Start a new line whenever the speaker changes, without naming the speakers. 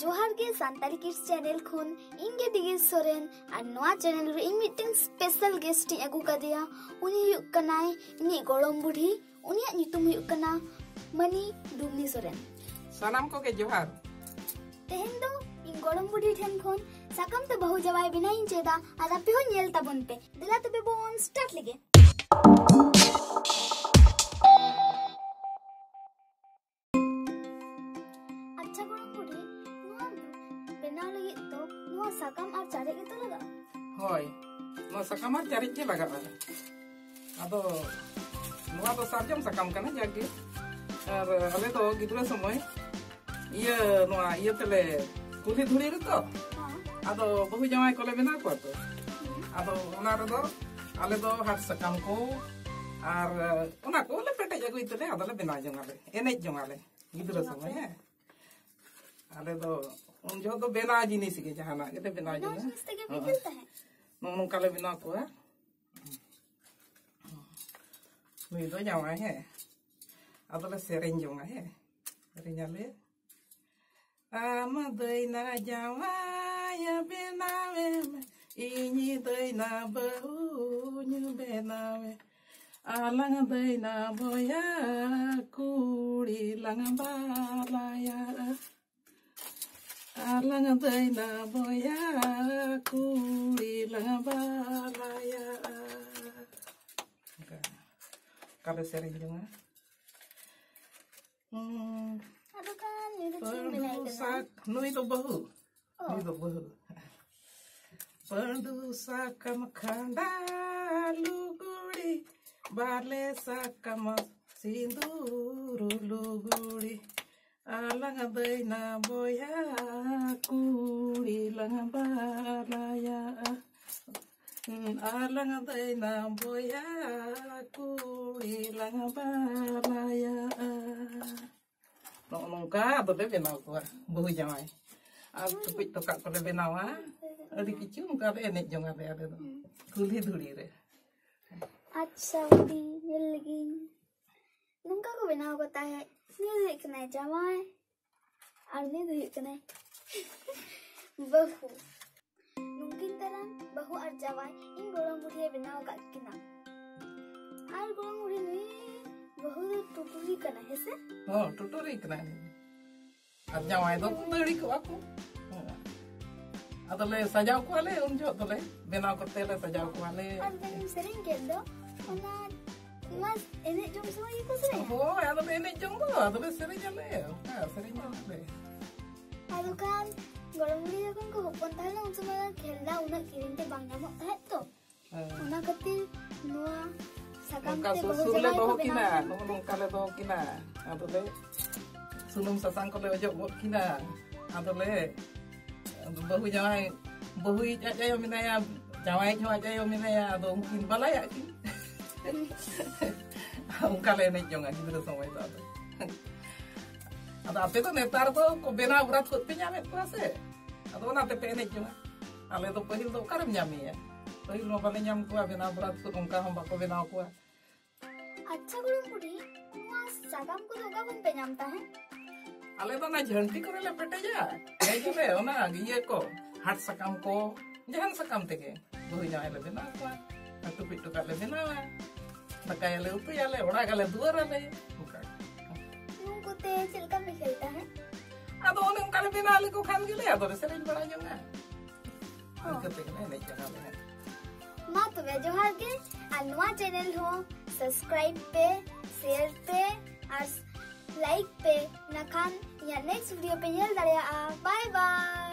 जोहार के Santali kids channel खन इंगे दिगे सोरेन और नवा चैनल रे इन मिटिंग स्पेशल गेस्ट अगू कदिया उनी हुयुक कनाय इनी गोड़म बुढ़ी उनिया नितुम हुयुक कना मनी डुमनी सोरेन
सनाम को के जोहार
तेहन दो इन गोड़म बुढ़ी ठेन खन साकम ते बहु जवाय बिनाइन चेदा और आपे हो नेल ताबन पे दिला तबे बोन स्टार्ट लिगे अच्छा गोड़म बुढ़ी बेना लगी तो नुआ साकम और चारे के तो लगा
होय नो सकम और चारे के लगा अदो नुआ तो सार्जम सकम कना जागे और अले तो गिदरा समय ये नुआ ये तले कुली धुली रे तो अदो बहु जमाय कोले बिना को तो अदो ओना रे दो आले दो हाथ सकम को और ओना को ले पेटे जगुई तले अदो ले बिना जंगाले एने जंगाले गिदरा समय है आले दो उन जो तो बेना जिनिस के जहाना के बेना जिनिस नोन काले बिना को है नुई दो जावा है अदले सेरेंज जोंगा है सेरेंजाले आम दैना जावा या बेनावे इनी दैना बहु न्यू बेनावे आlang दैना बोया कुड़ी लंग बालाया alang दैना बोया कुड़ी लंग बालाया काले सेरेंज जोंगा
अदो kan ni तो चिन बिनाई
sak nui to bahu Pandu sakam khanda luguri bale sakam sinduru luguri alang दैना boya kuri lang balaya alang दैना boya kuri lang balaya nongka boleh benaw ko buhu jamay ab tupik to kak boleh benaw adi kichu nongka le enek jong ade ade kulhi dhuri re
अच्छा दी मिल लगी नंका को बिना होता है ने देखना जमाए और ने देखना बहु मुमकिन तरह बहु और जवाए इन गोड़ों बुढ़िया बिना होगा किना और गोड़ों बुढ़ी नहीं बहु टुटुरी करना है से
हो टुटुरी करना अब जवाए दो लड़ी को आपको अदले सजाव को वाले उन जो अदले बिना करते ले सजाव को वाले
और मैंने सेरिंग कर दो ओना mas ini jom semua itu sih
oh ada ini jom tuh ada sering jalan sering jalan
aduh kan golong beli kan ke hopon tahu untuk malah kela unak kirim te bang nyamuk tuh unak ketil nua sakam te
sulle bahu kina nung kale bahu kina ada le sunum sasang kale ojok buat kina ada le bahu jawai bahu aja yang minaya jawai aja yang minaya ada mungkin balaya kin उनका लेने जोंगा गिदरा समय तो अदो आपे तो नेतार तो को बेना उरात खुद पे जामे पासे अदो ना ते पे ने जोंगा आले तो पहिल तो करम जामी है पहिल नो बाले जाम को बेना उरात खुद उनका हम बाको बेना को
अच्छा गुरु पुरी नुआ सागम को होगा बन पे जामता है
आले तो ना झंटी करे ले पेटे जा ए जले ओना गिए को हाथ सकम को जहान सकम तेगे दोही जाए ले बेना को अतु पिटु का ले बेना मकाया ले ऊपर याले उड़ा गले दूर आले
नुको ते चिलका में खेलता है
अब उन्हें कल बिना ले को खान के ले अब सेरेंज बड़ा जंगा करते के नहीं चला ले
मां तो वे जोहार के अनवा चैनल हो सब्सक्राइब पे शेयर पे और लाइक पे नखान या नेक्स्ट वीडियो पे येल दरिया बाय बाय